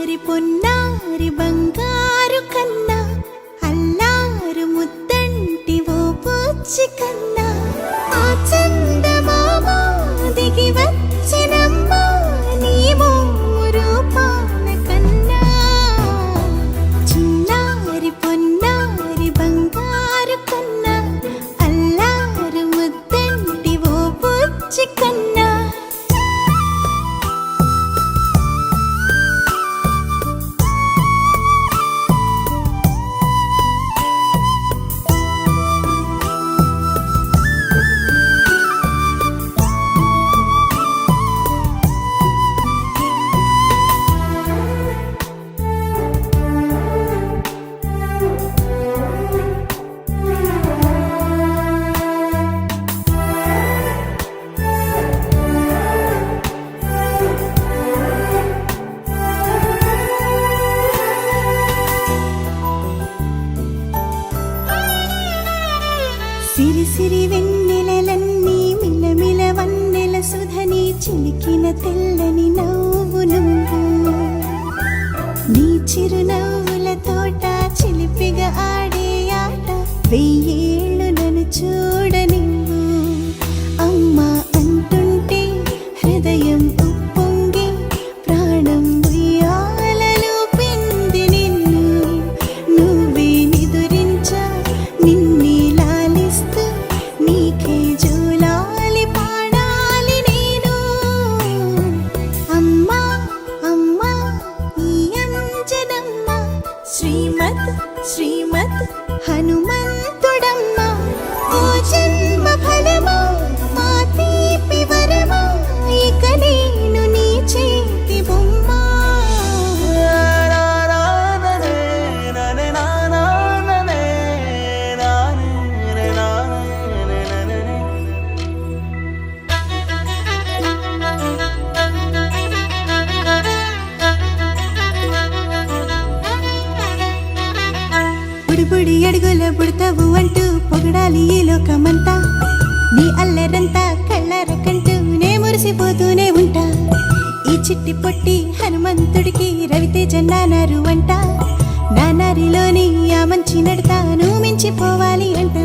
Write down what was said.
చిన్నారి పొన్నారి బంగారు కన్నా అల్లారు ముద్దంటి ఓ పూచి కన్నా ఆ చందమామ దిగి వచ్చినమ్మా నీ రూపాల కన్నా చిన్నారి పొన్నారి బంగారు కన్నా అల్లారు ముద్దంటి ఓ పూచి కన్నా సిరి సిరి వెన్నెలలన్నీ మిలమిల వన్నెల సుధని చిలికిన తెల్లని నవ్వు నువ్వు నీ చిరునవ్వుల తోట చిలిపిగా ఆడే ఆట వెయ్యేళ్ళు నన్ను చూడనివ్వు అమ్మా అంటుంటే హృదయం ఉప్పొంగి ప్రాణం ఉయ్యాలలో పిండి నిన్ను నువ్వే నిదురించా నిన్నే నీకే జూలాలి పాడాలి నేను అమ్మా అమ్మా ఈ అంజనమ్మ శ్రీమత్ శ్రీమత్ హనుమంతుడమ్మ ఓ జన్మ ఫలమా మా తీపి వరమా ఇక నేను నీ చేతి బొమ్మ బుడి అడుగుల బుడతావు అంటూ పొగడాలి ఈ లోకమంతా నీ అల్లరంతా కళ్ళారకంటూ నే మురిసిపోతూనే ఉంటా ఈ చిట్టి పొట్టి హనుమంతుడికి రవితేజ నానారు అంట నానారిలోని ఆ మంచి నడతా నువ్వు మించిపోవాలి అంట